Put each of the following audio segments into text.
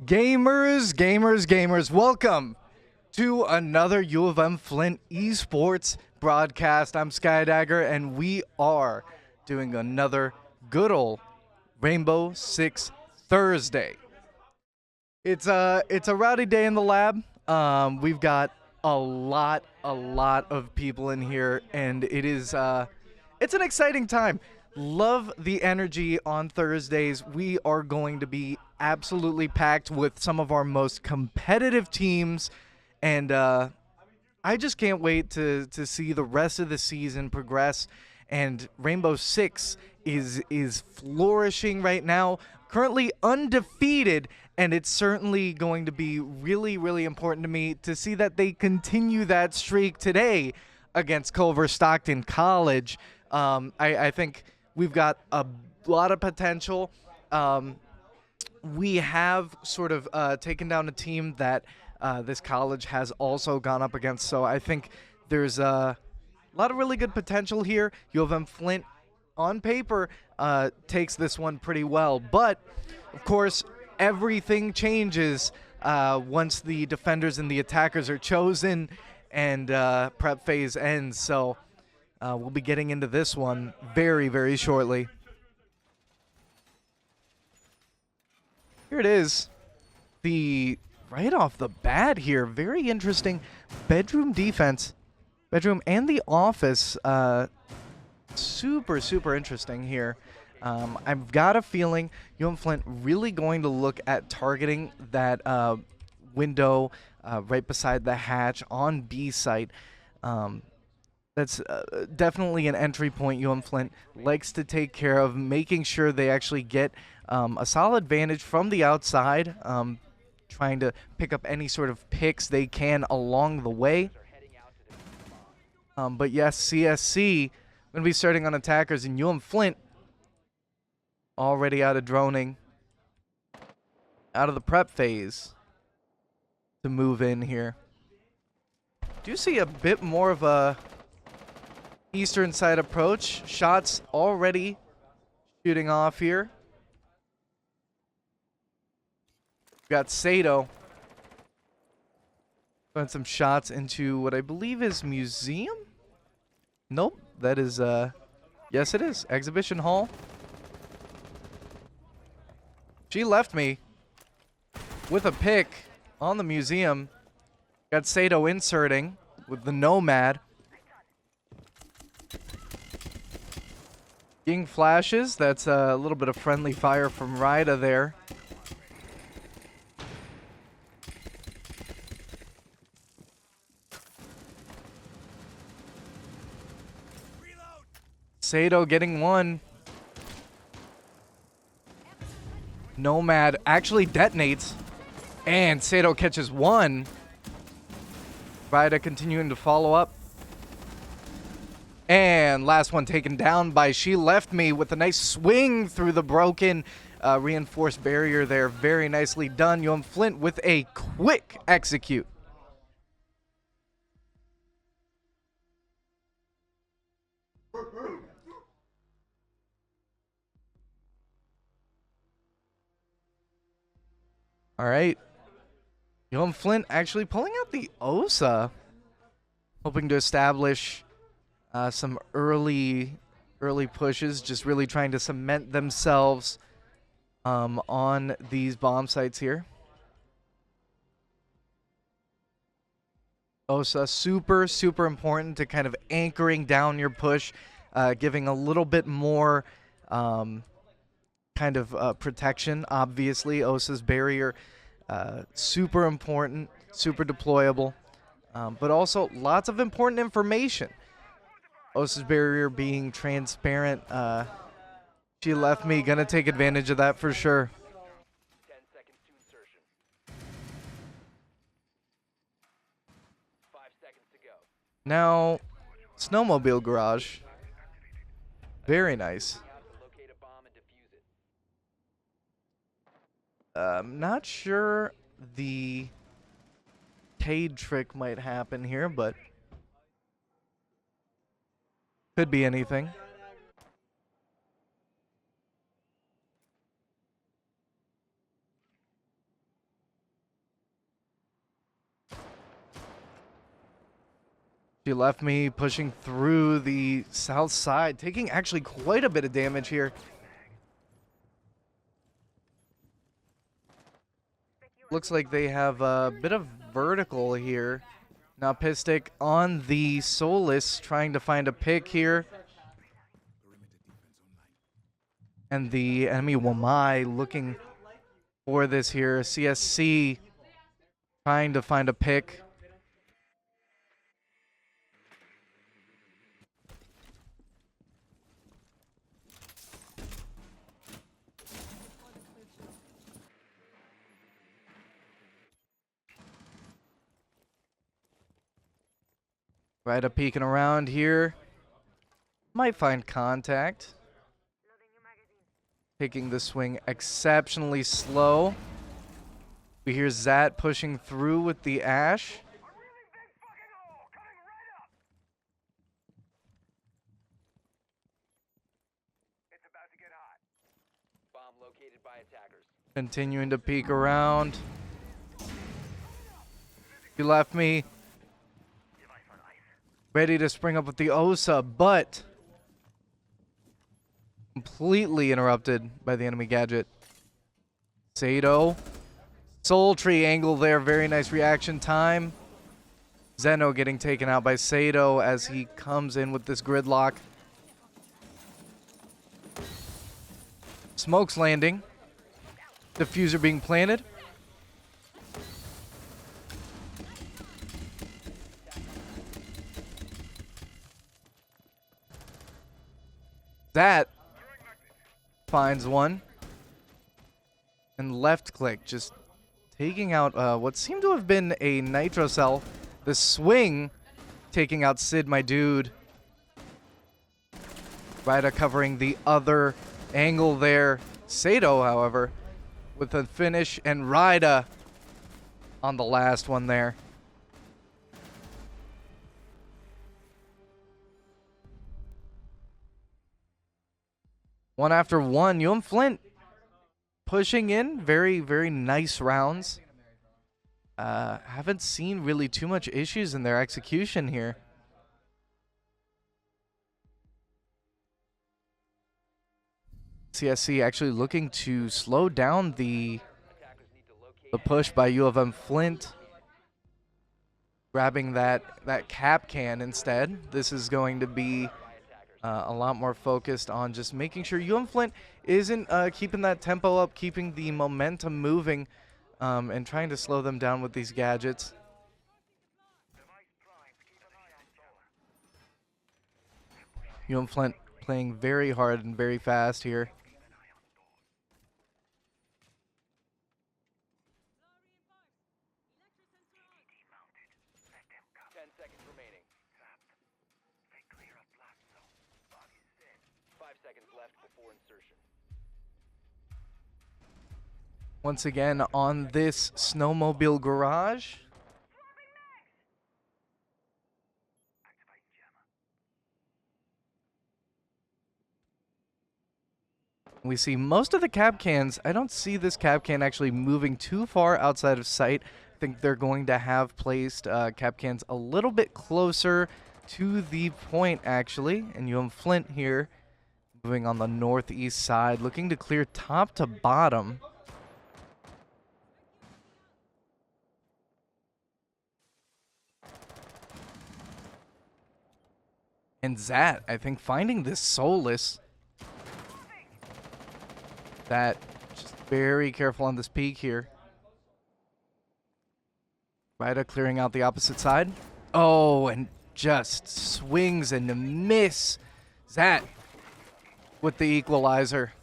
Gamers, welcome to another U of M-Flint esports broadcast. I'm Skydagger, and we are doing another good old Rainbow Six Thursday. It's a rowdy day in the lab. We've got a lot of people in here, and it's an exciting time. Love the energy on Thursdays. We are going to be absolutely packed with some of our most competitive teams, and I just can't wait to see the rest of the season progress. And Rainbow Six is flourishing right now, currently undefeated, and it's certainly going to be really important to me to see that they continue that streak today against Culver Stockton College. I think we've got a lot of potential. We have sort of taken down a team that this college has also gone up against, so I think there's a lot of really good potential here. U of M-Flint, on paper, takes this one pretty well, but of course everything changes once the defenders and the attackers are chosen and prep phase ends. So we'll be getting into this one very shortly. Here it is. Right off the bat here, very interesting bedroom defense. Bedroom and the office, super interesting here. I've got a feeling UM-Flint really going to look at targeting that window right beside the hatch on B site. That's definitely an entry point UM-Flint likes to take care of, making sure they actually get a solid vantage from the outside, trying to pick up any sort of picks they can along the way. But yes, CSC going to be starting on attackers, and UM-Flint already out of droning, out of the prep phase to move in here. Do you see a bit more of a eastern side approach? Shots already shooting off here. We've got Sato throwing some shots into what I believe is museum. Nope, that is yes it is exhibition hall. She left me with a pick on the museum. Got Sato inserting with the Nomad. Getting flashes. That's a little bit of friendly fire from Ryda there. Sato getting one. Nomad actually detonates, and Sato catches one. Ryda continuing to follow up. And last one taken down by She Left Me with a nice swing through the broken reinforced barrier there. Very nicely done. UM-Flint with a quick execute. All right. UM-Flint actually pulling out the OSA, hoping to establish some early pushes, just really trying to cement themselves on these bomb sites here. OSA, super important to kind of anchoring down your push, giving a little bit more kind of protection. Obviously, OSA's barrier, super important, super deployable, but also lots of important information. OSA's barrier being transparent. She Left Me, gonna take advantage of that for sure. 10 seconds to insertion. 5 seconds to go. Now, snowmobile garage. Very nice. Locate a bomb and defuse it. I'm not sure the Cade trick might happen here, but could be anything. She left me pushing through the south side, taking actually quite a bit of damage here. Looks like they have a bit of vertical here. Now Pistic on the Solus trying to find a pick here. And the enemy Wamai looking for this here. CSC trying to find a pick. Right up peeking around here. Might find contact. Taking the swing exceptionally slow. We hear Zat pushing through with the Ash. Bomb located by attackers. Continuing to peek around. He left me ready to spring up with the Osa, but completely interrupted by the enemy gadget. Sato. Soul Tree angle there. Very nice reaction time. Zeno getting taken out by Sato as he comes in with this gridlock. Smoke's landing. Diffuser being planted. That finds one. And left click just taking out what seemed to have been a Nitro Cell. The swing taking out Sid, my dude. Rida covering the other angle there. Sato, however, with a finish, and Rida on the last one there. One after one. UM-Flint pushing in. Very, very nice rounds. Haven't seen really too much issues in their execution here. CSC actually looking to slow down the push by U of M-Flint. Grabbing that cap can instead. This is going to be a lot more focused on just making sure UM-Flint isn't keeping that tempo up, keeping the momentum moving, and trying to slow them down with these gadgets. UM-Flint playing very hard and very fast here. Once again on this snowmobile garage. We see most of the cap cans. I don't see this cap can actually moving too far outside of sight. I think they're going to have placed cap cans a little bit closer to the point, actually. And UM-Flint here moving on the northeast side, looking to clear top to bottom. And Zat, I think, finding this Solus. That just very careful on this peak here. Rida clearing out the opposite side. Oh, and just swings and a miss. Zat with the equalizer.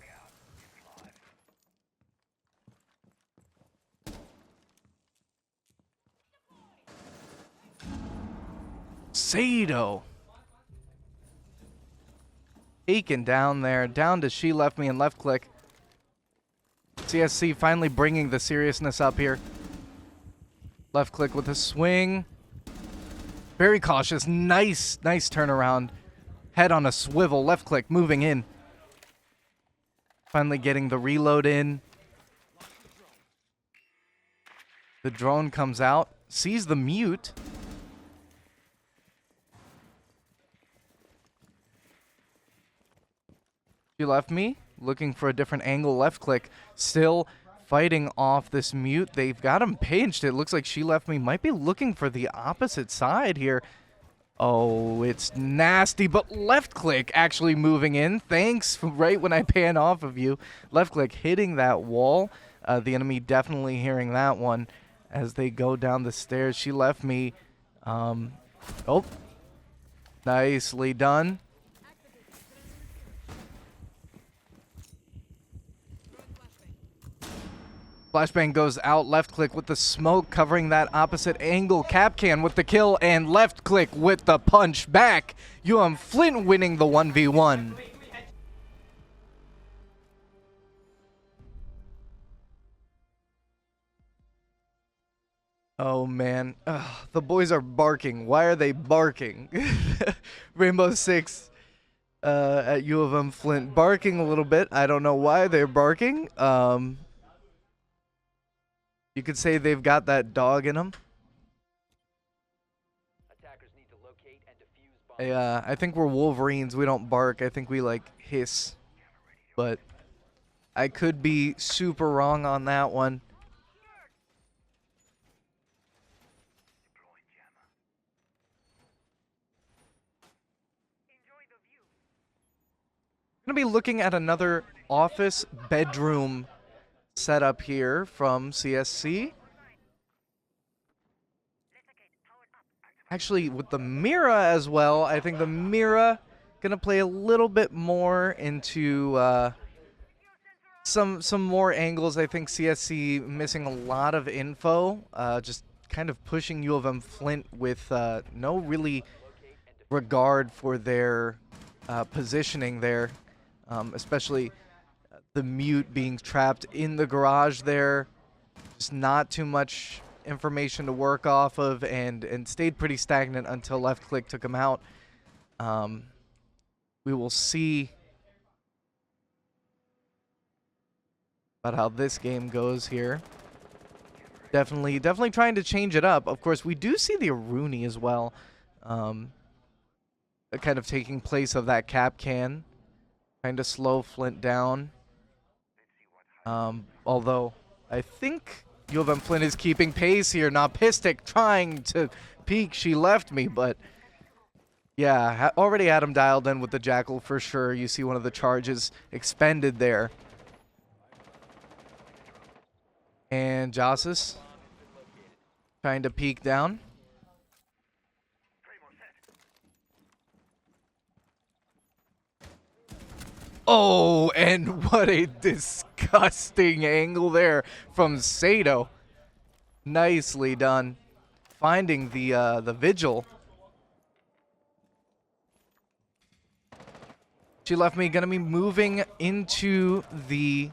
Sato. Taken down there. Down to She Left Me and left click. CSC finally bringing the seriousness up here. Left click with a swing. Very cautious. Nice turnaround. Head on a swivel. Left click moving in. Finally getting the reload in. The drone comes out. Sees the mute. She left me, looking for a different angle. Left click, still fighting off this mute. They've got him pinched. It looks like she left me. Might be looking for the opposite side here. Oh, it's nasty, but left click actually moving in. Thanks, right when I pan off of you. Left click hitting that wall. The enemy definitely hearing that one as they go down the stairs. She left me. Oh, nicely done. Flashbang goes out, left click with the smoke covering that opposite angle. Capcan with the kill and left click with the punch back. UM-Flint winning the 1v1. Oh man, ugh, the boys are barking. Why are they barking? Rainbow Six at U of M-Flint barking a little bit. I don't know why they're barking. You could say they've got that dog in them. Attackers need to locate and defuse bombs. I think we're Wolverines. We don't bark. I think we like hiss. But I could be super wrong on that one. I'm going to be looking at another office bedroom setup here from CSC. Actually, with the Mira as well, I think the Mira gonna play a little bit more into some more angles. I think CSC missing a lot of info, just kind of pushing U of M Flint with no really regard for their positioning there, especially the mute being trapped in the garage there. Just not too much information to work off of, and stayed pretty stagnant until left click took him out. We will see about how this game goes here. Definitely trying to change it up. Of course, we do see the Aruni as well, kind of taking place of that cap can, trying to slow Flint down. Although I think U of M Flint is keeping pace here. Napistic trying to peek. She left me, but yeah, already had him dialed in with the Jackal for sure. You see one of the charges expended there. And Josis trying to peek down. Oh, and what a disgusting angle there from Sato. Nicely done. Finding the Vigil. She left me. Gonna be moving into the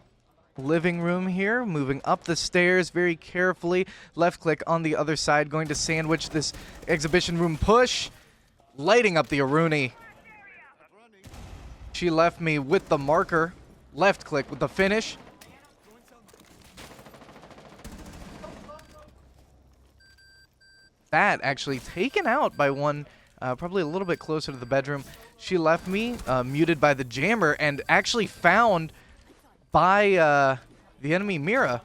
living room here. Moving up the stairs very carefully. Left click on the other side. Going to sandwich this exhibition room push. Lighting up the Aruni. She left me with the marker. Left click with the finish. That actually taken out by one, probably a little bit closer to the bedroom. She left me muted by the jammer and actually found by the enemy Mira.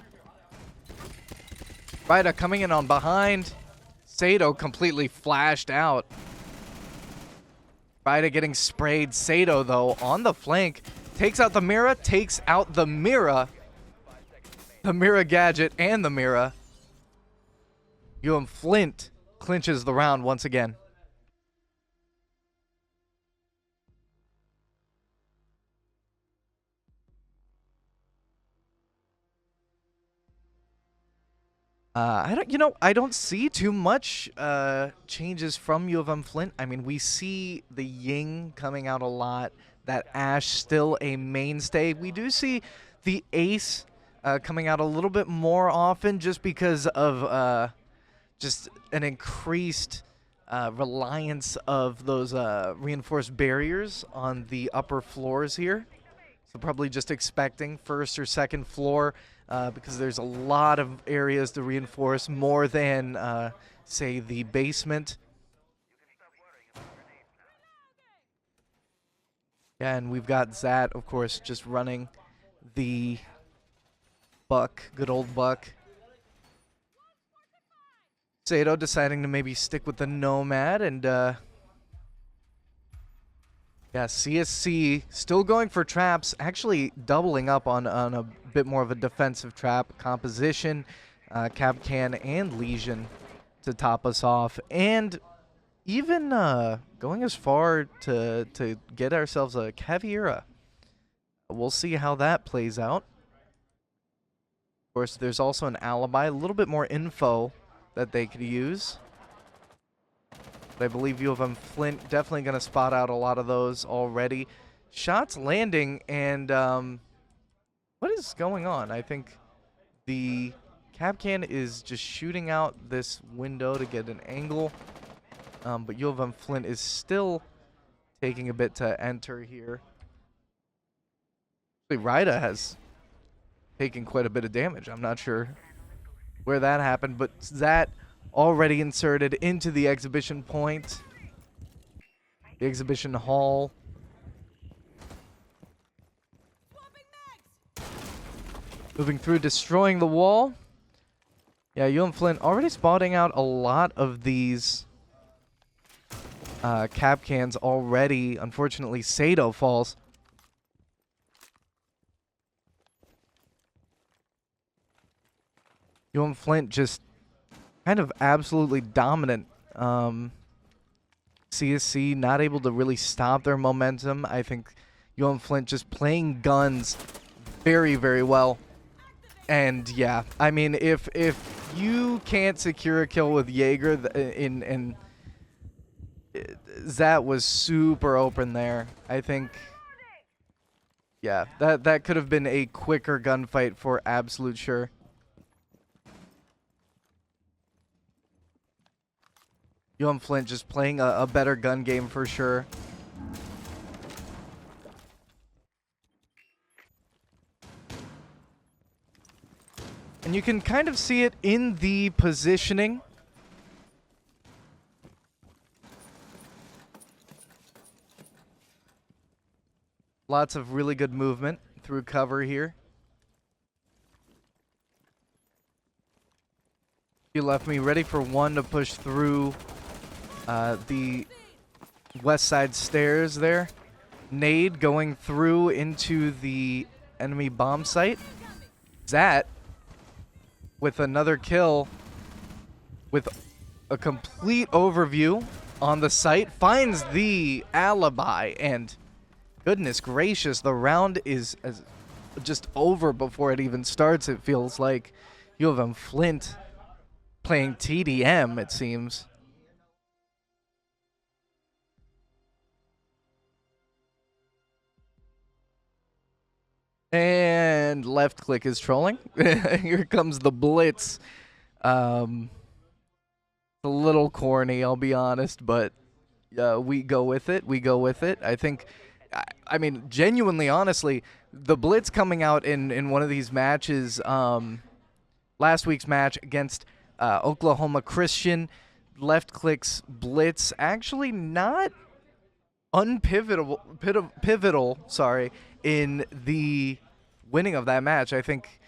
Rida coming in on behind. Sato completely flashed out. Rida getting sprayed. Sato, though, on the flank. Takes out the Mira. Takes out the Mira. The Mira gadget and the Mira. UM-Flint clinches the round once again. I don't see too much changes from U of M Flint. I mean, we see the Ying coming out a lot. That Ash still a mainstay. We do see the Ace coming out a little bit more often, just because of just an increased reliance of those reinforced barriers on the upper floors here. So probably just expecting first or second floor, because there's a lot of areas to reinforce more than, say, the basement. Yeah, and we've got Zat, of course, just running the Buck, good old Buck. Sato deciding to maybe stick with the Nomad, and yeah, CSC still going for traps, actually doubling up on a bit more of a defensive trap composition. Capcan and Legion to top us off, and even going as far to get ourselves a Caveira. We'll see how that plays out. Of course, there's also an alibi, a little bit more info that they could use. But I believe UM-Flint definitely going to spot out a lot of those already. Shots landing, and what is going on? I think the Capcan is just shooting out this window to get an angle, but UM-Flint is still taking a bit to enter here. Actually, Ryda has taken quite a bit of damage. I'm not sure where that happened, but that already inserted into the exhibition point. The exhibition hall. Moving through, destroying the wall. Yeah, UM-Flint already spotting out a lot of these Capcans already. Unfortunately, Sato falls. UM-Flint just kind of absolutely dominant. CSC not able to really stop their momentum. I think UM-Flint just playing guns very, very well. And yeah, I mean, if you can't secure a kill with Jaeger, Zat was super open there. I think, yeah, that could have been a quicker gunfight for absolute sure. UM-Flint just playing a better gun game for sure. And you can kind of see it in the positioning. Lots of really good movement through cover here. He left me ready for one to push through the west side stairs there. Nade going through into the enemy bomb site. Zat with another kill with a complete overview on the site. Finds the alibi, and goodness gracious, the round is just over before it even starts. It feels like UM-Flint playing TDM, it seems. And left click is trolling. Here comes the blitz. A little corny, I'll be honest, but we go with it. We go with it. I think, I mean, genuinely, honestly, the blitz coming out in one of these matches, last week's match against Oklahoma Christian, left clicks blitz, actually not pivotal, sorry, in the winning of that match. I think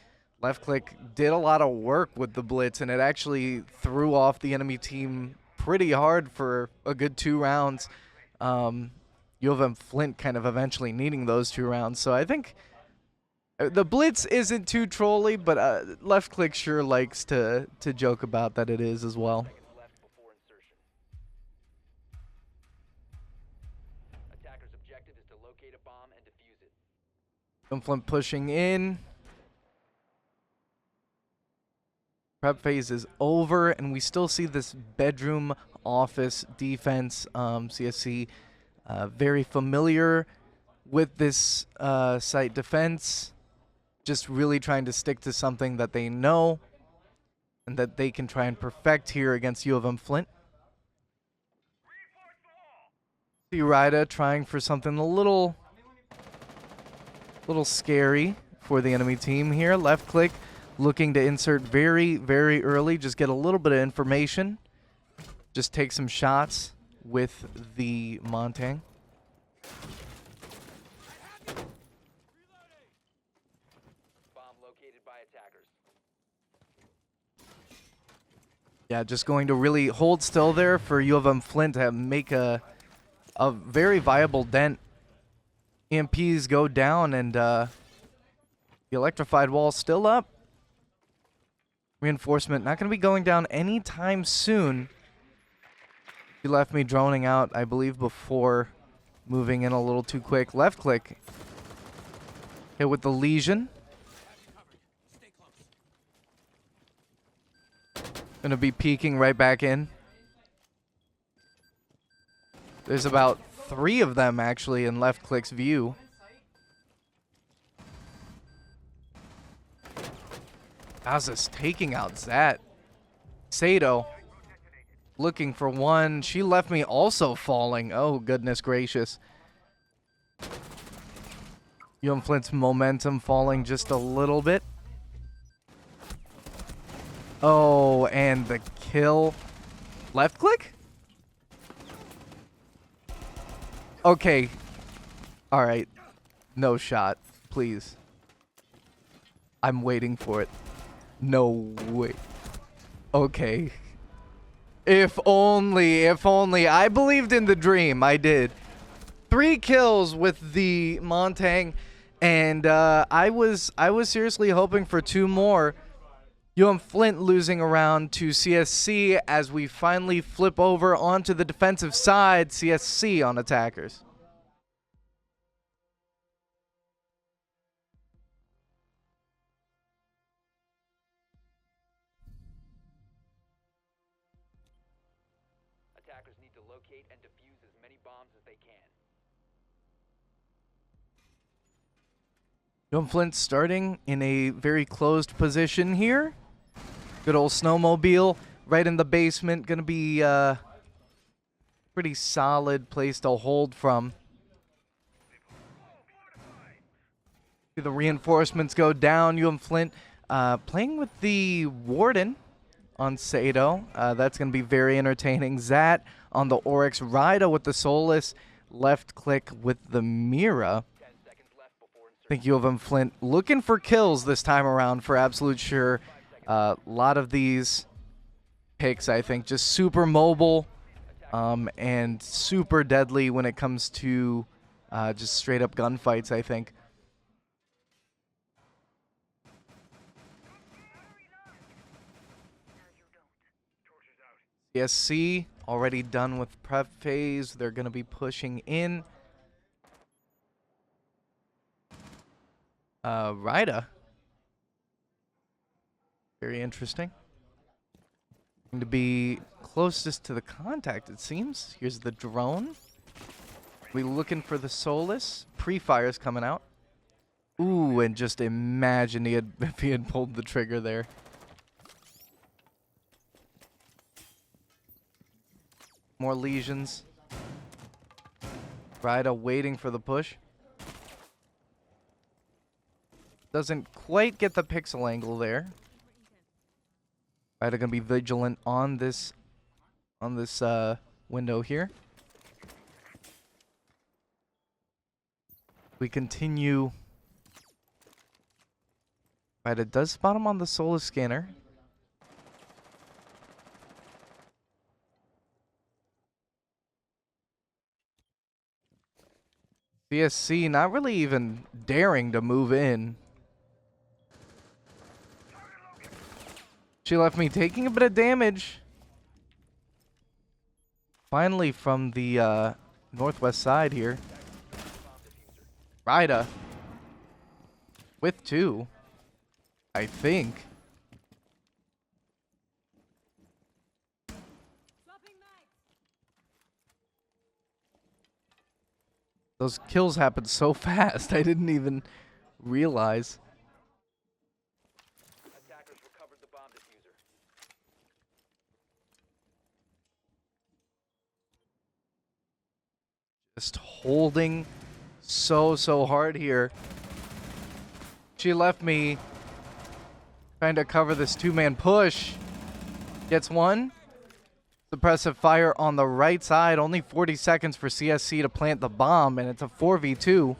left click did a lot of work with the blitz, and it actually threw off the enemy team pretty hard for a good 2 rounds. UM-Flint kind of eventually needing those 2 rounds. So I think the blitz isn't too trolly, but left click sure likes to joke about that it is as well. UM-Flint pushing in. Prep phase is over, and we still see this bedroom office defense. CSC very familiar with this site defense. Just really trying to stick to something that they know and that they can try and perfect here against UM-Flint. See Ryda trying for something a little scary for the enemy team here. Left click looking to insert very, very early. Just get a little bit of information. Just take some shots with the Montang. Yeah, just going to really hold still there for U of M-Flint to make a very viable dent. EMPs go down, and the electrified wall still up. Reinforcement not going to be going down anytime soon. He left me droning out, I believe, before moving in a little too quick. Left click. Hit with the lesion. Gonna be peeking right back in. There's about 3 of them actually in left click's view. Gaza's taking out Zat. Sato looking for one. She left me also falling. Oh, goodness gracious. UM-Flint's momentum falling just a little bit. Oh, and the kill. Left click? Okay. All right. No shot, please. I'm waiting for it. No way. Okay. If only, if only. I believed in the dream. I did. 3 kills with the Montang, and I was seriously hoping for 2 more. UM-Flint losing around to CSC as we finally flip over onto the defensive side. CSC on attackers. Attackers need to locate and defuse as many bombs as they can. UM-Flint starting in a very closed position here. Good old snowmobile right in the basement. Gonna be pretty solid place to hold from. See the reinforcements go down. UM-Flint playing with the Warden on Sato. That's going to be very entertaining. Zat on the Oryx. Rida with the Solus. Left click with the Mira. I think U of M-Flint looking for kills this time around for absolute sure. A lot of these picks, I think, just super mobile and super deadly when it comes to just straight up gunfights, I think. CSC already done with prep phase. They're going to be pushing in. Rida. Very interesting. Going to be closest to the contact, it seems. Here's the drone. We looking for the Solus. Pre-fire's coming out. Ooh, and just imagine if he had pulled the trigger there. More lesions. Rida waiting for the push. Doesn't quite get the pixel angle there. Rida gonna be vigilant on this window here. We continue. Rida does spot him on the Solus scanner. CSC not really even daring to move in. She left me taking a bit of damage. Finally from the northwest side here. Rida. With 2. I think. Those kills happened so fast, I didn't even realize. Attackers recovered the bomb diffuser. Just holding so hard here. She left me trying to cover this 2-man push. Gets one. Suppressive fire on the right side. Only 40 seconds for CSC to plant the bomb, and it's a 4v2.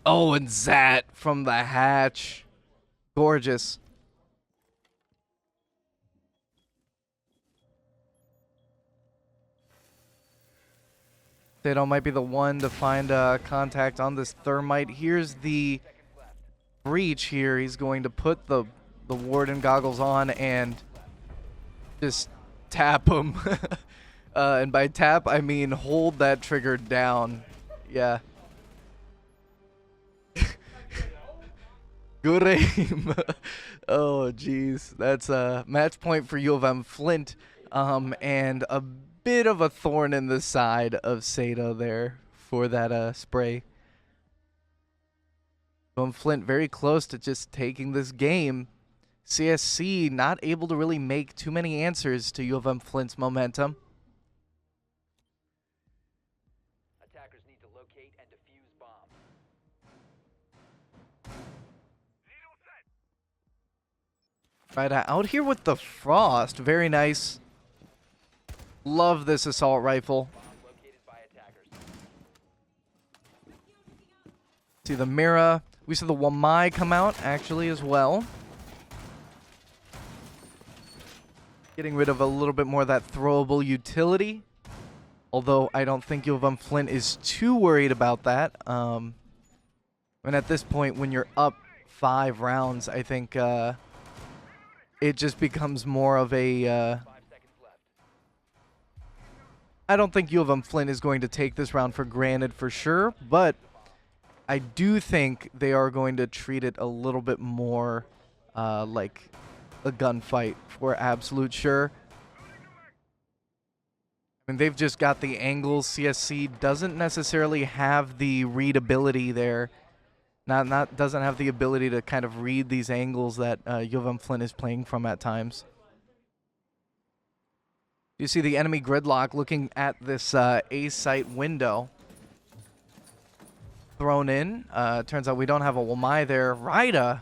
Oh, and Zat from the hatch. Gorgeous. Sato might be the one to find contact on this thermite. Here's the breach here. He's going to put the warden goggles on and just tap him. And by tap, I mean hold that trigger down. Yeah. Good aim. Oh, jeez. That's a match point for U of M-Flint. And a bit of a thorn in the side of Sato there for that spray. UM-Flint very close to just taking this game. CSC not able to really make too many answers to U of M-Flint's momentum. Attackers need to locate and defuse bomb. Right out here with the Frost. Very nice. Love this assault rifle. Bomb located by attackers. See the Mira. We saw the Wamai come out actually as well. Getting rid of a little bit more of that throwable utility. Although I don't think U of M-Flint is too worried about that. And at this point, when you're up 5 rounds, I think it just becomes more of a... 5 seconds left. I don't think U of M-Flint is going to take this round for granted for sure, but I do think they are going to treat it a little bit more like a gunfight for absolute sure. I mean, they've just got the angles. CSC doesn't necessarily have the readability there. Doesn't have the ability to kind of read these angles that U of M-Flint is playing from at times. You see the enemy gridlock looking at this A site window. Thrown in. Turns out we don't have a Wamai there. Rida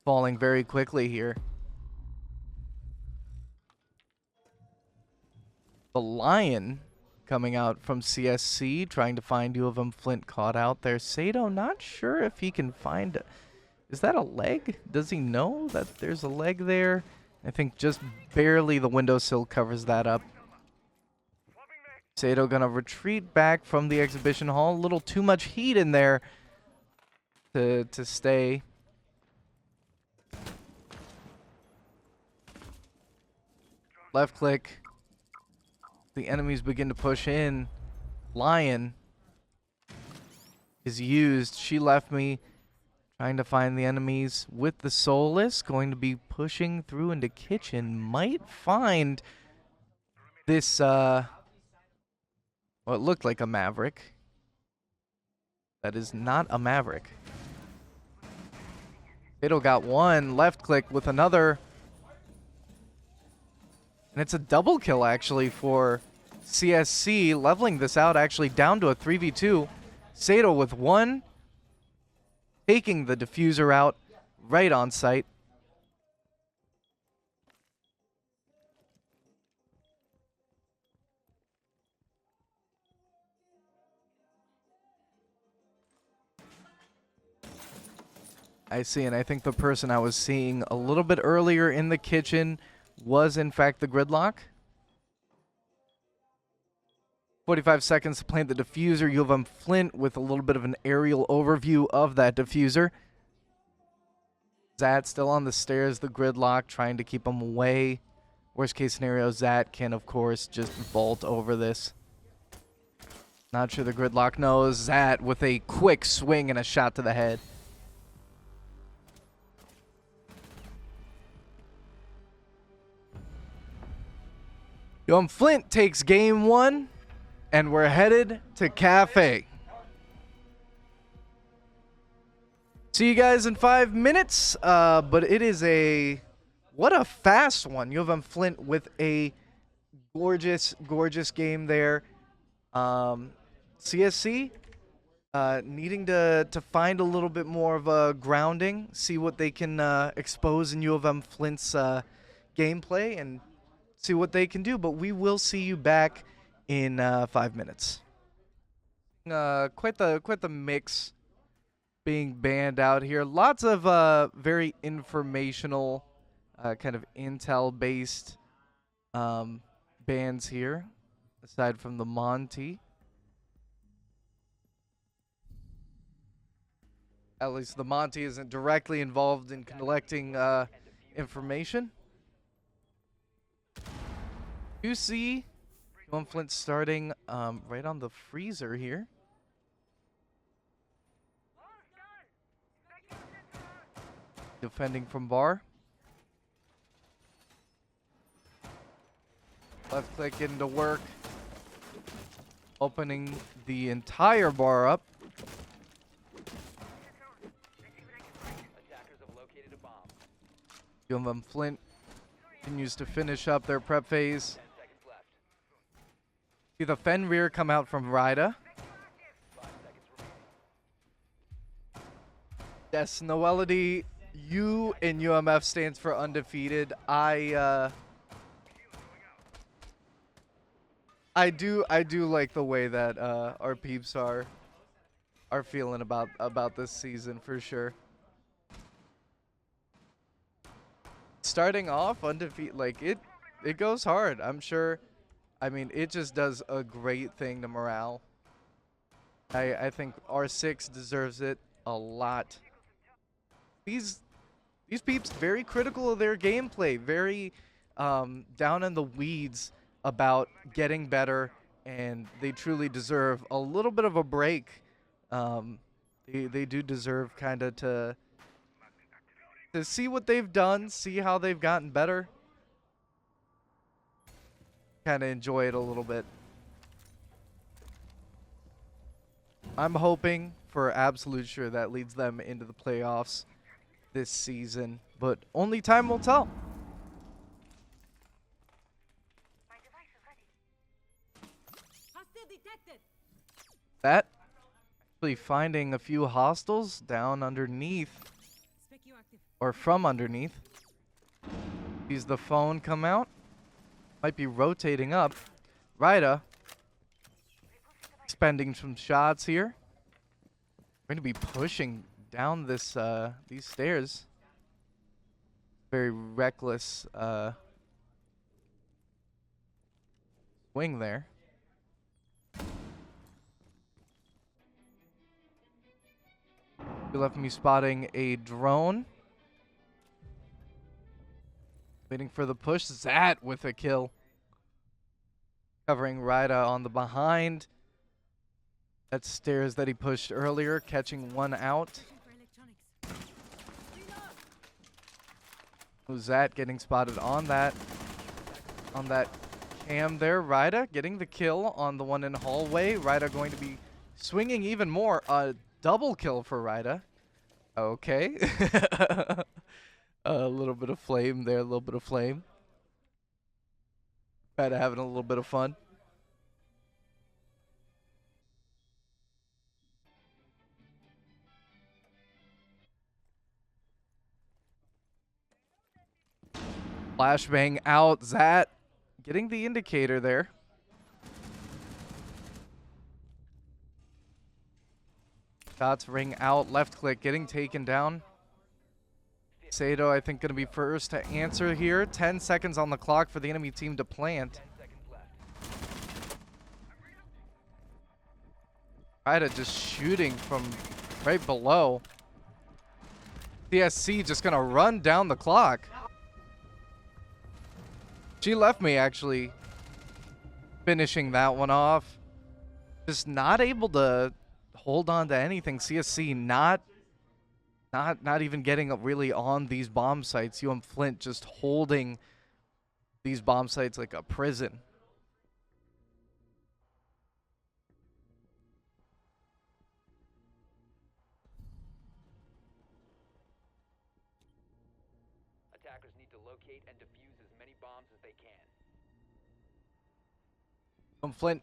falling very quickly here. The Lion coming out from CSC, trying to find U of M-Flint caught out there. Sato, not sure if he can find... Is that a leg? Does he know that there's a leg there? I think just barely the windowsill covers that up. Sato gonna retreat back from the exhibition hall. A little too much heat in there to stay. Left click. The enemies begin to push in. Lion is used. She left me trying to find the enemies with the Soulless. Going to be pushing through into kitchen. Might find this, well, it looked like a Maverick. That is not a Maverick. Sato got one. Left click with another. And it's a double kill, actually, for CSC, leveling this out, actually, down to a 3v2. Sato with one, taking the diffuser out right on site. I see, and I think the person I was seeing a little bit earlier in the kitchen was in fact the gridlock. 45 seconds to plant the diffuser. U of M-Flint with a little bit of an aerial overview of that diffuser. Zat still on the stairs, the gridlock, trying to keep him away. Worst case scenario, Zat can of course just vault over this. Not sure the gridlock knows. Zat with a quick swing and a shot to the head. UM-Flint takes game 1, and we're headed to Cafe. See you guys in 5 minutes, but it is what a fast one. U of M-Flint with a gorgeous, gorgeous game there. CSC needing to find a little bit more of a grounding, see what they can expose in U of M-Flint's gameplay, and see what they can do, but we will see you back in 5 minutes. Quite the mix being banned out here. Lots of very informational, kind of intel-based bans here, aside from the Monty. At least the Monty isn't directly involved in collecting information. You see UM-Flint starting right on the freezer here. Defending from bar. Left click into work. Opening the entire bar up. Attackers have located a bomb. UM-Flint continues to finish up their prep phase. 10 seconds left. See the Fenrir come out from Ryda. 5 seconds remaining. Yes, Noelity, U in UMF stands for undefeated. I do like the way that our peeps are feeling about this season for sure. Starting off undefeated, like it goes hard. I'm sure. I mean, it just does a great thing to morale. I think R6 deserves it a lot. These peeps very critical of their gameplay, very down in the weeds about getting better, and they truly deserve a little bit of a break. They do deserve kind of to see what they've done, see how they've gotten better. Kind of enjoy it a little bit. I'm hoping for absolute sure that leads them into the playoffs this season, but only time will tell. That actually finding a few hostiles down underneath, or from underneath. Sees the phone come out. Might be rotating up. Ryda spending some shots here. We're going to be pushing down this these stairs. Very reckless swing there. You left me spotting a drone. Waiting for the push. Zat with a kill. Covering Ryda on the behind. That stairs that he pushed earlier, catching one out. Zat getting spotted on that cam there. Ryda getting the kill on the one in hallway. Ryda going to be swinging even more. Double kill for Ryda. Okay. A little bit of flame there, a little bit of flame. Ryda having a little bit of fun. Flashbang out. Zat getting the indicator there. Shots ring out. Left click getting taken down. Sato, I think, going to be first to answer here. 10 seconds on the clock for the enemy team to plant. 10 seconds left. Ryda just shooting from right below. CSC just going to run down the clock. She left me actually finishing that one off. Just not able to hold on to anything. CSC not even getting really on these bomb sites. UM-Flint just holding these bomb sites like a prison. Attackers need to locate and defuse as many bombs as they can. UM-Flint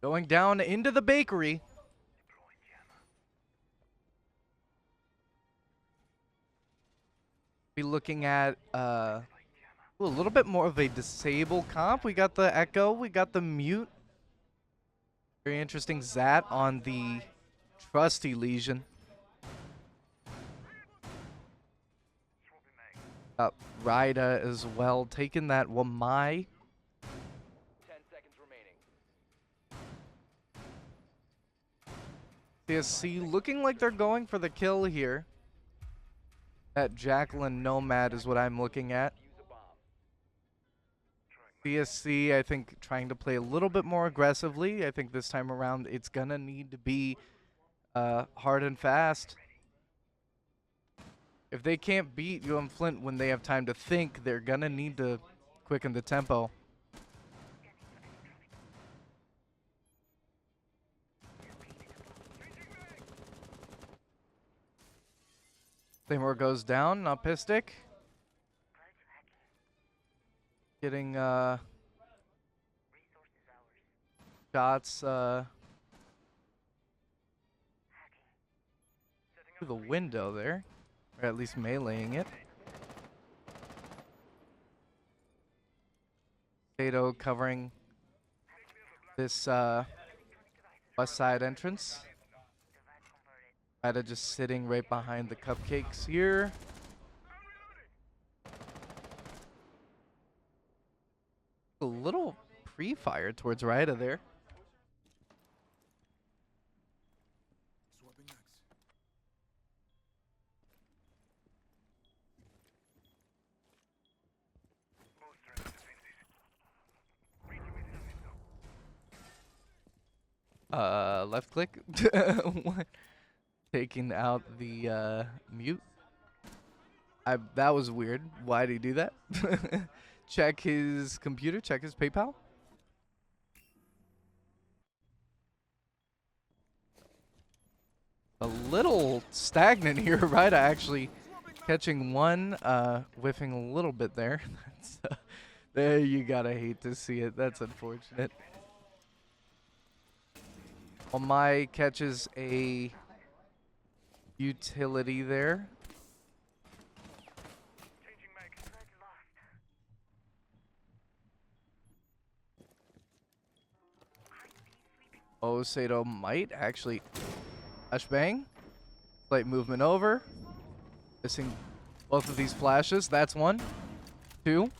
going down into the bakery. Be looking at a little bit more of a disable comp. We got the echo, we got the mute. Very interesting. Zat on the trusty Legion. Got Ryda as well, taking that Wamai. 10 seconds remaining. CSC looking like they're going for the kill here. That Jacqueline Nomad is what I'm looking at. Defuse a bomb. CSC, I think, trying to play a little bit more aggressively. I think this time around it's gonna need to be hard and fast. If they can't beat UM-Flint when they have time to think, they're gonna need to quicken the tempo. Claymore goes down, Napistic. Getting shots through the window there, or at least meleeing it. Sato covering this west side entrance. Ryda just sitting right behind the cupcakes here. A little pre-fire towards Ryda there. Left click. Taking out the mute. That was weird. Why did he do that? Check his computer, check his PayPal. A little stagnant here, right? Actually catching one, whiffing a little bit there. There, you gotta hate to see it. That's unfortunate. Well, my catches a utility there. Oh, Sato might actually flashbang. Slight movement over. Missing both of these flashes. That's one. Two.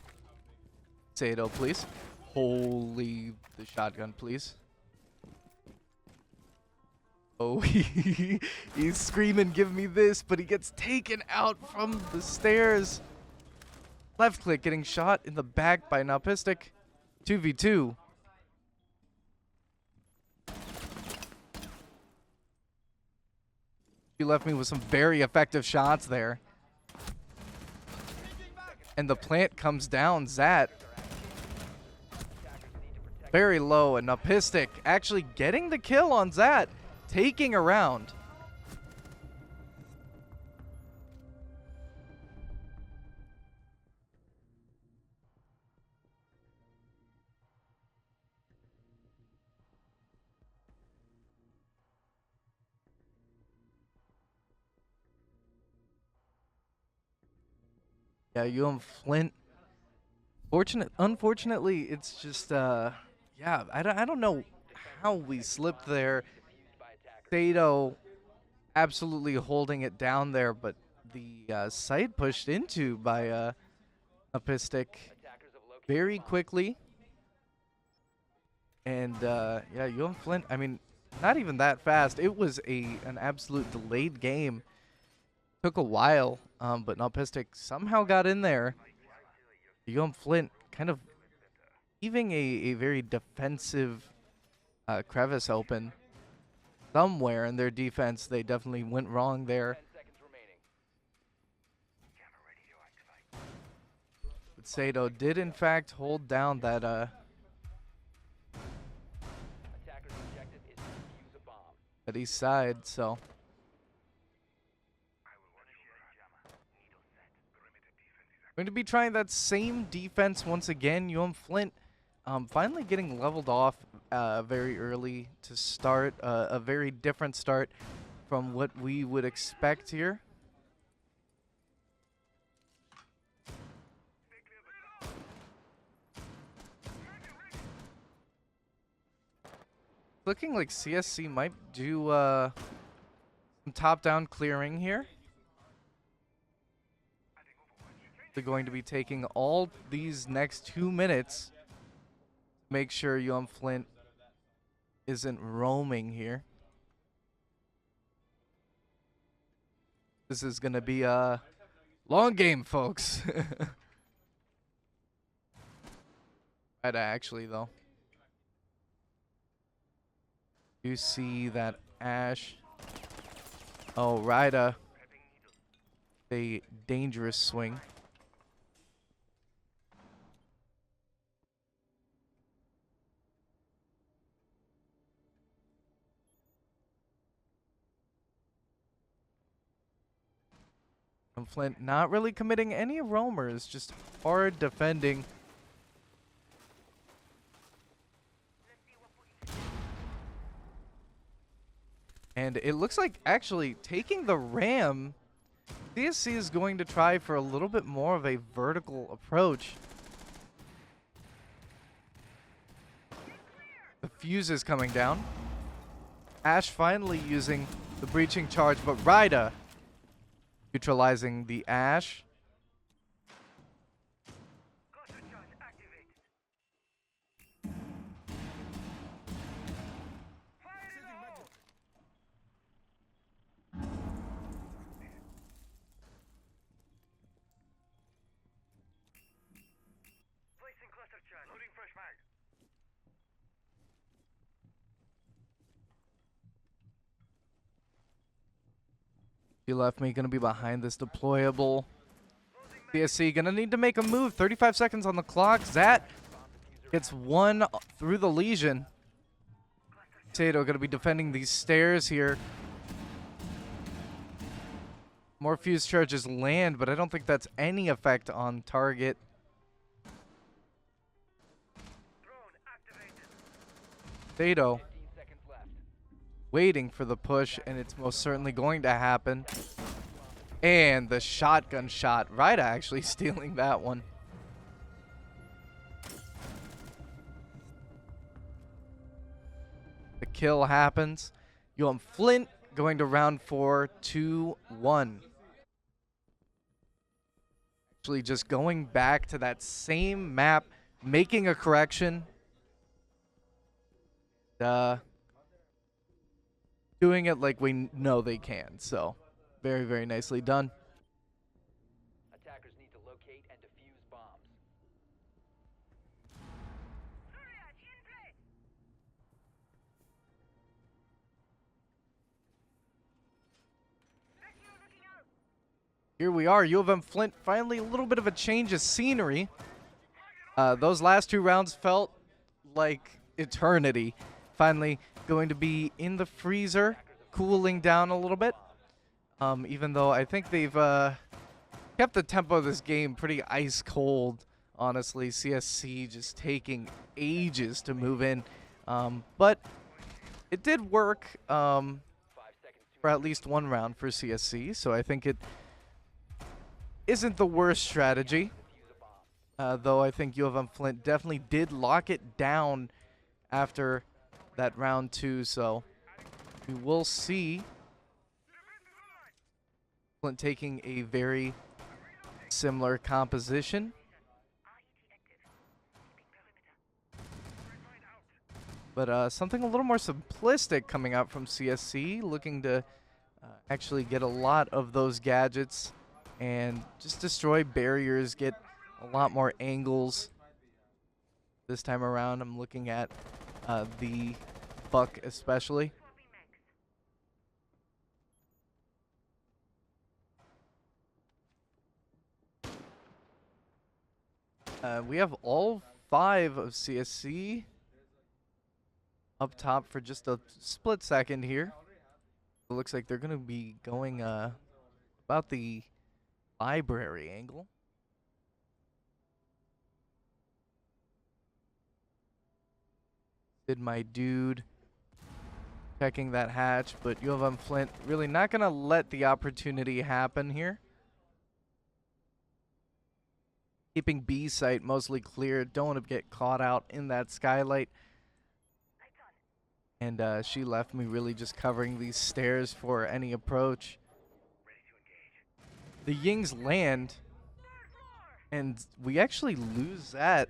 Sato, please. Holy, the shotgun, please. Oh, he's screaming, give me this, but he gets taken out from the stairs. Left click, getting shot in the back by Napistic. 2v2. He left me with some very effective shots there. And the plant comes down, Zat. Very low, and Napistic actually getting the kill on Zat. Taking a round. Yeah, UM-Flint. Unfortunately, it's just yeah, I don't know how we slipped there. Sato absolutely holding it down there, but the site pushed into by Napistic very quickly. And yeah, UM-Flint, I mean, not even that fast. It was an absolute delayed game. Took a while, but Napistic somehow got in there. UM-Flint kind of leaving a very defensive crevice open. Somewhere in their defense, they definitely went wrong there. But Sato did, in fact, hold down that that east side, so. Going to be trying that same defense once again. UM-Flint finally getting leveled off very early to start. A very different start from what we would expect here. Looking like CSC might do some top-down clearing here. They're going to be taking all these next 2 minutes to make sure UM-Flint isn't roaming here. This is going to be a long game, folks. Right, actually, though. You see that Ash. Oh, Ryda. A dangerous swing. And Flint not really committing any roamers, just hard defending. And it looks like actually taking the Ram, CSC is going to try for a little bit more of a vertical approach. The fuse is coming down. Ash finally using the breaching charge, but Ryda neutralizing the Ash. He left me gonna be behind this deployable. CSC gonna need to make a move. 35 seconds on the clock. Zat gets one through the Legion. Tato gonna be defending these stairs here. More fuse charges land, but I don't think that's any effect on target. Tato waiting for the push, and it's most certainly going to happen. And the shotgun shot. Ryda actually stealing that one. The kill happens. UM-Flint going to round 4, 2-1. Actually just going back to that same map, making a correction. Doing it like we know they can. So, very, very nicely done. Attackers need to locate and defuse bombs. Here we are, U of M Flint, finally a little bit of a change of scenery. Those last 2 rounds felt like eternity. Finally going to be in the freezer, cooling down a little bit. Even though I think they've kept the tempo of this game pretty ice cold. Honestly, CSC just taking ages to move in. But it did work for at least 1 round for CSC, so I think it isn't the worst strategy. Though I think U of M Flint definitely did lock it down after that round 2, so we will see Flint taking a very similar composition. But something a little more simplistic coming out from CSC, looking to actually get a lot of those gadgets and just destroy barriers, get a lot more angles. This time around, I'm looking at the Buck especially. We have all 5 of CSC up top for just a split second here. It looks like they're going to be going about the library angle. Did my dude checking that hatch, but U of M Flint really not going to let the opportunity happen here. Keeping B site mostly clear. Don't want to get caught out in that skylight. And she left me really just covering these stairs for any approach. The Yings land. And we actually lose that.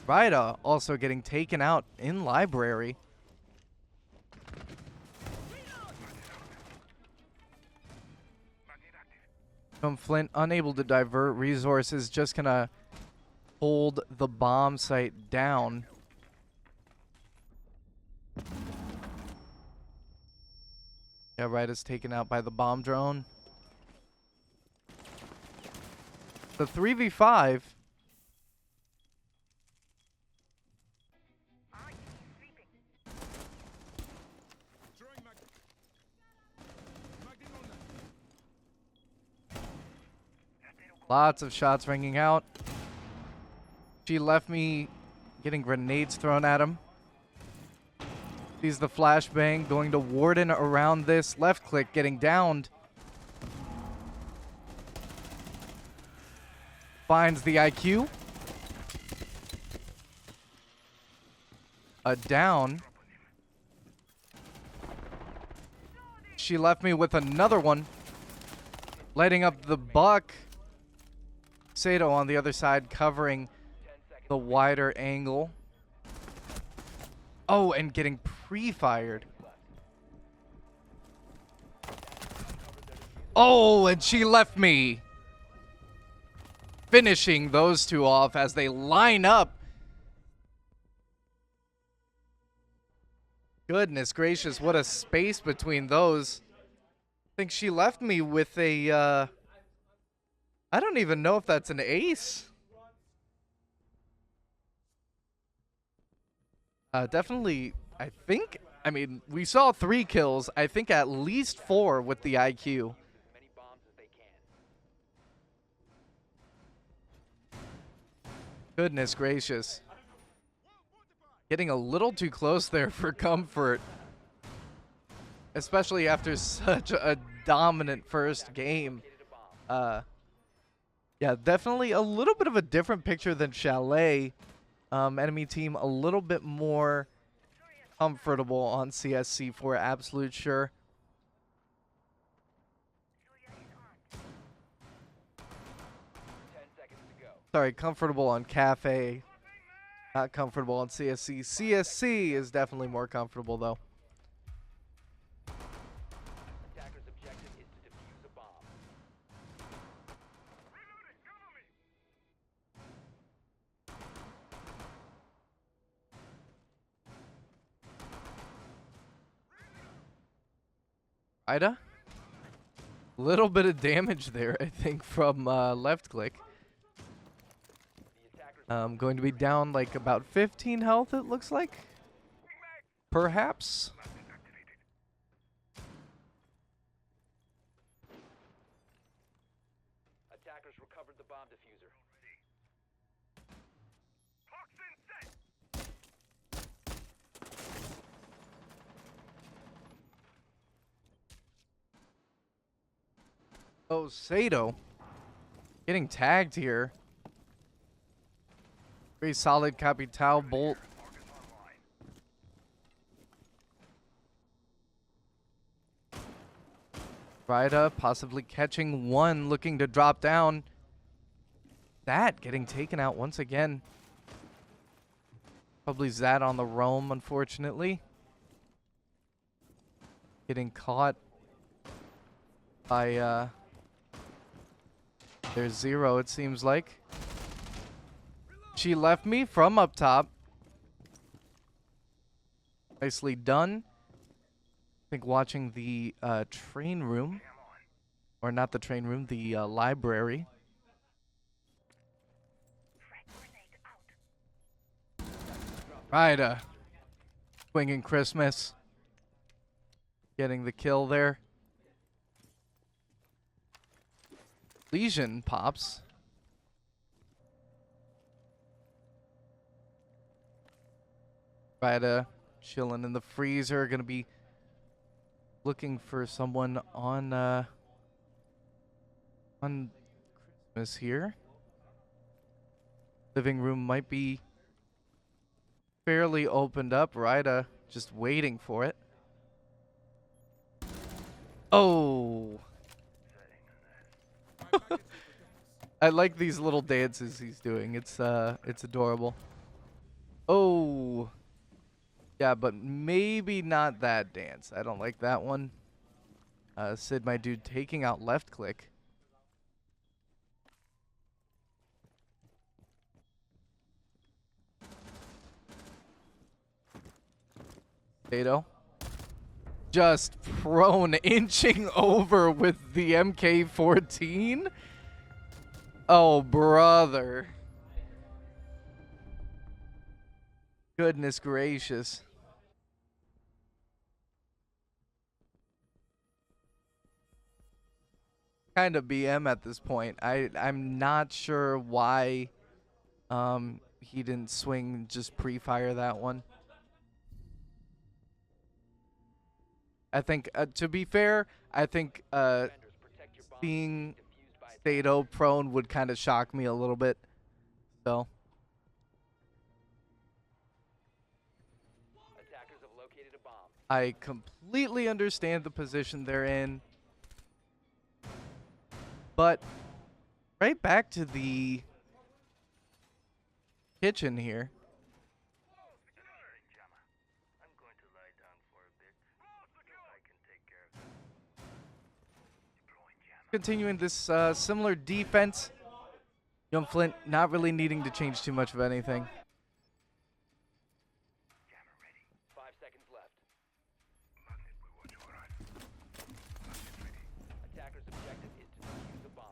Rida also getting taken out in library. UM-Flint unable to divert resources, just gonna hold the bomb site down. Yeah, Rida's taken out by the bomb drone. The 3v5. Lots of shots ringing out. She left me getting grenades thrown at him. Sees the flashbang, going to Warden around this. Left click, getting downed. Finds the IQ. A down. She left me with another one. Lighting up the buck. Sato on the other side covering the wider angle. Oh, and getting pre-fired. Oh, and she left me. Finishing those two off as they line up. Goodness gracious, what a space between those. I think she left me with a, I don't even know if that's an ace. Definitely, I think, I mean, we saw 3 kills. I think at least 4 with the IQ. Many bombs as they can. Goodness gracious. Getting a little too close there for comfort. Especially after such a dominant first game. Yeah, definitely a little bit of a different picture than Chalet. Enemy team a little bit more comfortable on CSC for absolute sure. 10 seconds to go. Sorry, comfortable on Cafe. Not comfortable on CSC. CSC is definitely more comfortable though. Attacker's objective is to defuse a bomb. Ida? Little bit of damage there, I think, from left click. The attackers Going to be down like about 15 health, it looks like. Perhaps. Attackers recovered the bomb diffuser. Oh, Sato. Getting tagged here. Very solid Capital bolt. Rida possibly catching one, looking to drop down. That getting taken out once again. Probably Zad on the roam, unfortunately. Getting caught by there's Zero, it seems like. She left me from up top. Nicely done. I think watching the train room. Or not the train room, the library. Right, swinging Christmas. Getting the kill there. Lesion pops. Right, chilling in the freezer. Gonna be looking for someone on Christmas here. Living room might be fairly opened up. Right, just waiting for it. Oh. I like these little dances he's doing. It's adorable. Oh. Yeah, but maybe not that dance. I don't like that one. Sid, my dude, taking out left click. Tato. Just prone, inching over with the MK14. Oh, brother. Goodness gracious. Kind of BM at this point. I'm not sure why he didn't swing, just pre-fire that one. I think to be fair, I think seeing Stato prone would kind of shock me a little bit. So Attackers have located a bomb. I completely understand the position they're in. But right back to the kitchen here. Continuing this similar defense. UM-Flint not really needing to change too much of anything. 5 seconds left. Attackers' objective is to defuse the bomb.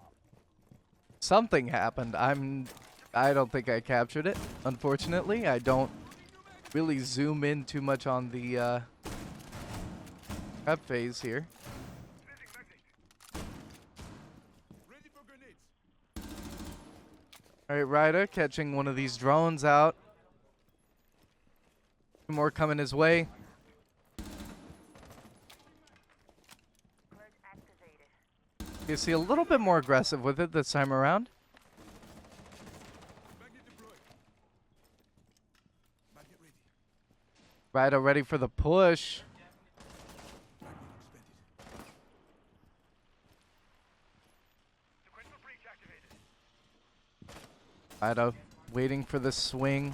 Something happened. I don't think I captured it. Unfortunately, I don't really zoom in too much on the prep phase here. All right, Ryder catching one of these drones out. Two more coming his way. You see a little bit more aggressive with it this time around. Ryder ready for the push. Ryder waiting for the swing.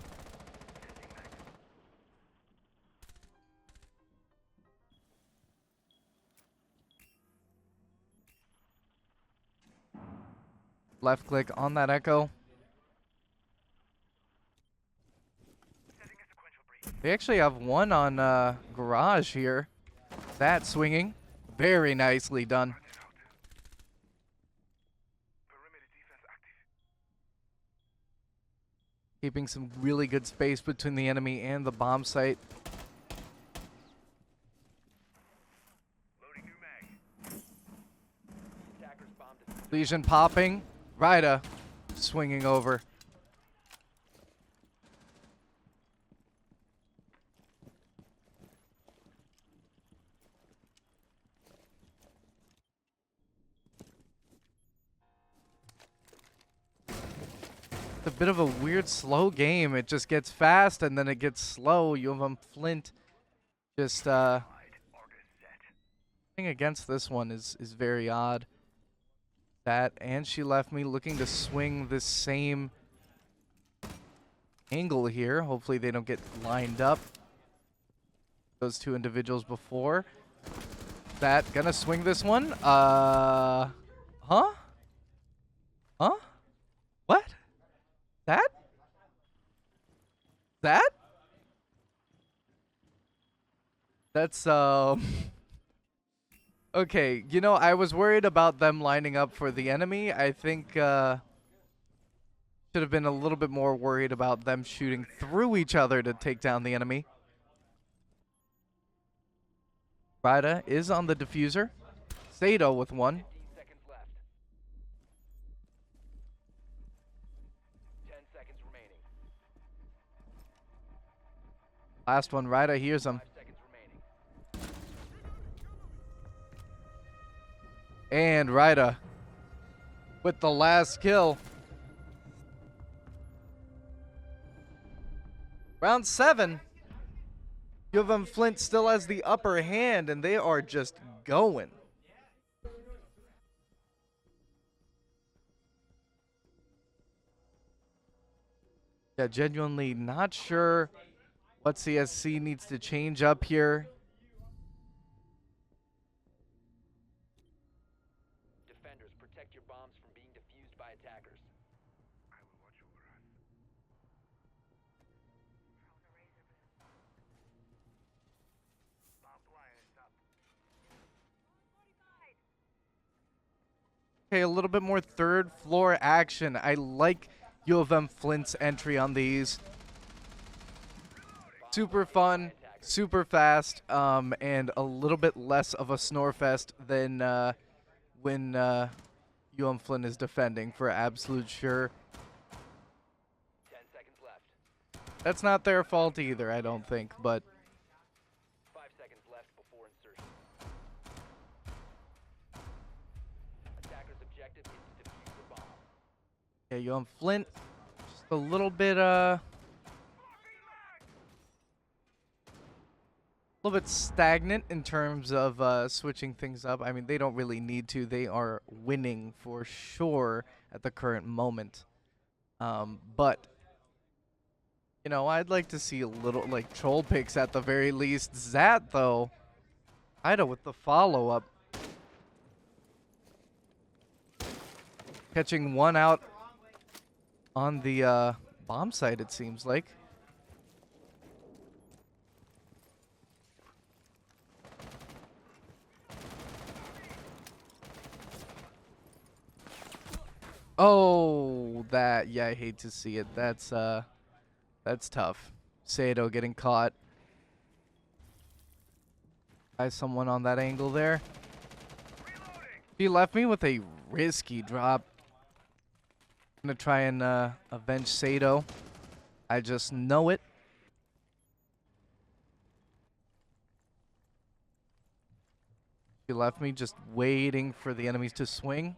Left click on that echo. They actually have one on garage here. That swinging. Very nicely done. Keeping some really good space between the enemy and the bomb site. Attackers bomb defused. Legion popping. Ryder swinging over. It's a bit of a weird slow game. It just gets fast and then it gets slow. UM-Flint just thing against this one is very odd. That and she left me looking to swing this same angle here. Hopefully they don't get lined up. Those two individuals before. That gonna swing this one? Huh? Huh? What? That? That? That's okay, you know, I was worried about them lining up for the enemy. I think should have been a little bit more worried about them shooting through each other to take down the enemy. Ryder is on the diffuser. Sato with one. 15 seconds left. 10 seconds remaining. Last one, Ryder hears him. 5 seconds remaining. And Ryder with the last kill. Round 7. UM-Flint still has the upper hand, and they are just going. Yeah, genuinely not sure what CSC needs to change up here. Defenders, protect your bombs from being defused by attackers. Okay, a little bit more third floor action. I like U of M Flint's entry on these. Super fun, super fast, and a little bit less of a snore fest than when UM-Flint is defending, for absolute sure. 10 seconds left. That's not their fault either, I don't think, but 5 seconds left before insertion. Attacker's objective is to defuse the bomb. yeah, UM-Flint just a little bit stagnant in terms of switching things up. I mean, they don't really need to. They are winning for sure at the current moment. But you know, I'd like to see a little, like, troll picks at the very least. Zat, though, Ida with the follow-up. Catching one out on the bomb site, it seems like. Oh, yeah, I hate to see it. That's tough. Sato getting caught by someone on that angle there. He left me with a risky drop. I'm gonna try and avenge Sato. I just know it. He left me just waiting for the enemies to swing.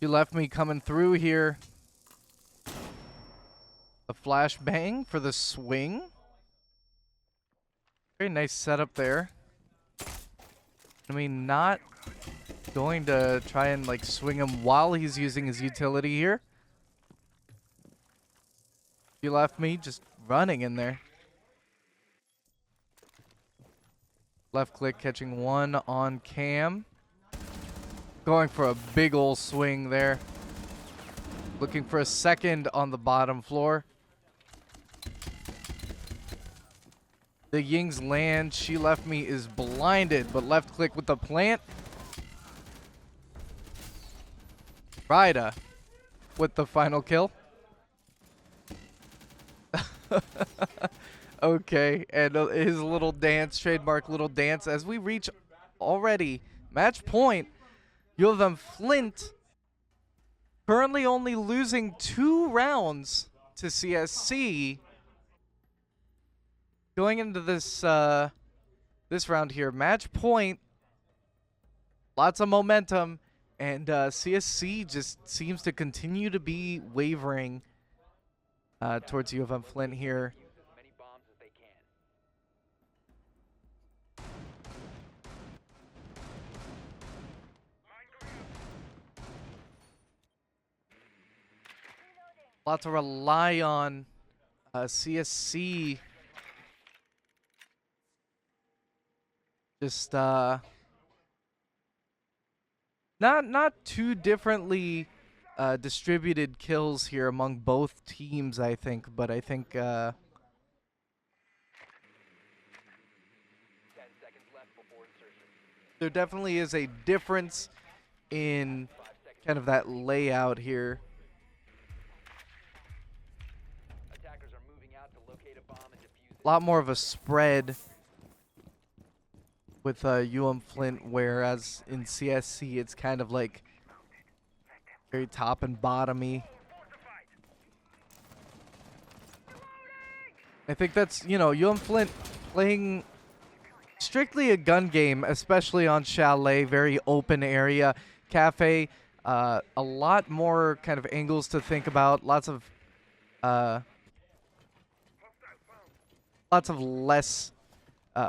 You left me coming through here. A flashbang for the swing. Very nice setup there. I mean, not going to try and, like, swing him while he's using his utility here. You left me just running in there. Left click catching one on cam. Going for a big ol' swing there. Looking for a second on the bottom floor. The Ying's land. She left me is blinded, but left click with the plant. Rida with the final kill. Okay, and his little dance, trademark little dance, as we reach already match point. UM-Flint currently only losing 2 rounds to CSC. Going into this this round here, match point, lots of momentum, and CSC just seems to continue to be wavering towards UM-Flint here. As many bombs as they can. Lot to rely on. CSC just not too differently distributed kills here among both teams, I think, but I think 10 seconds left before insertion. there definitely is a difference in kind of that layout here. Attackers are moving out to locate a bomb and defuse it. A lot more of a spread with UM-Flint, whereas in CSC it's kind of like very top and bottomy. I think that's, you know, UM-Flint playing strictly a gun game, especially on Chalet, very open area. Cafe, a lot more kind of angles to think about. Uh, lots of less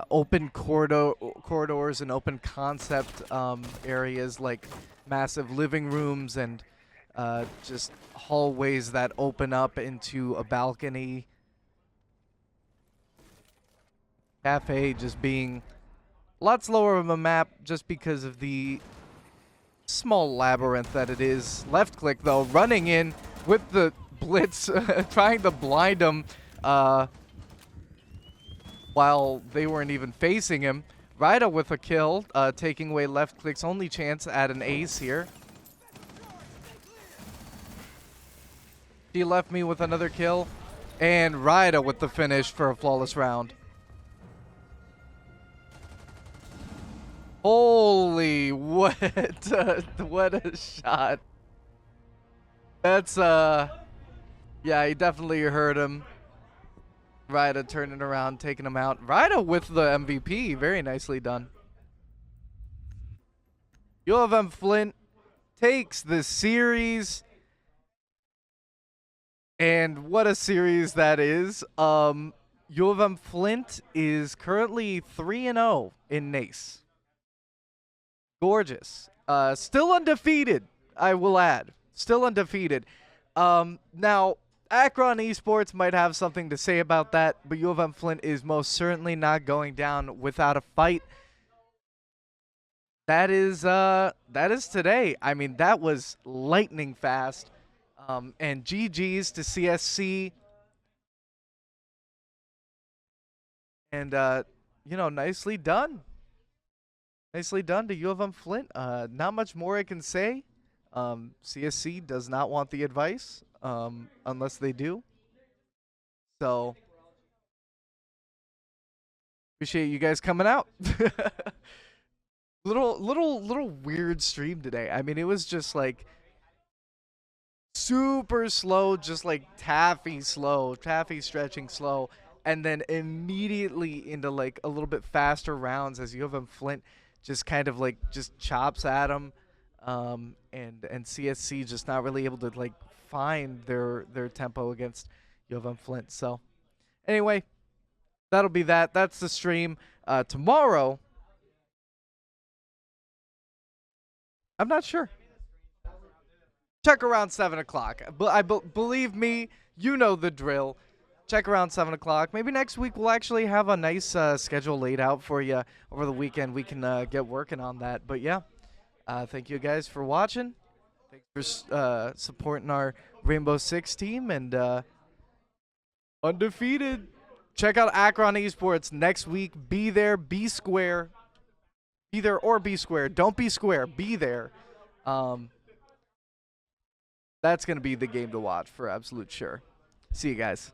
open corridors and open concept areas like massive living rooms and just hallways that open up into a balcony. Cafe just being a lot slower of a map just because of the small labyrinth that it is. Left click though, running in with the blitz, trying to blind him while they weren't even facing him. Rida with a kill, taking away left click's only chance at an ace here. She left me with another kill, and Rida with the finish for a flawless round. Holy, what a shot. That's, yeah, he definitely hurt him. Rida turning around, taking him out. Rida with the MVP, very nicely done. UM-Flint takes the series. And what a series that is. UM-Flint is currently 3-0 in NECC. Gorgeous. Still undefeated, I will add. Still undefeated. Now, Akron Esports might have something to say about that, but UM-Flint is most certainly not going down without a fight. That is today. I mean, that was lightning fast. And GG's to CSC. And, you know, nicely done. Nicely done to UM-Flint. Not much more I can say. CSC does not want the advice, unless they do. So, appreciate you guys coming out. little weird stream today. I mean, it was just like super slow, just like taffy stretching slow, and then immediately into like a little bit faster rounds as UM-Flint just kind of like just chops at them, and CSC just not really able to like find their tempo against UM-Flint. So anyway, that'll be that. That's the stream. Tomorrow, I'm not sure. Check around 7 o'clock. Believe me, you know the drill. Check around 7 o'clock. Maybe next week we'll actually have a nice schedule laid out for you over the weekend. We can get working on that. But yeah, thank you guys for watching. Thanks for supporting our Rainbow Six team and undefeated. Check out Akron Esports next week. Be there, be square. Be there or be square. Don't be square. Be there. That's going to be the game to watch for absolute sure. See you guys.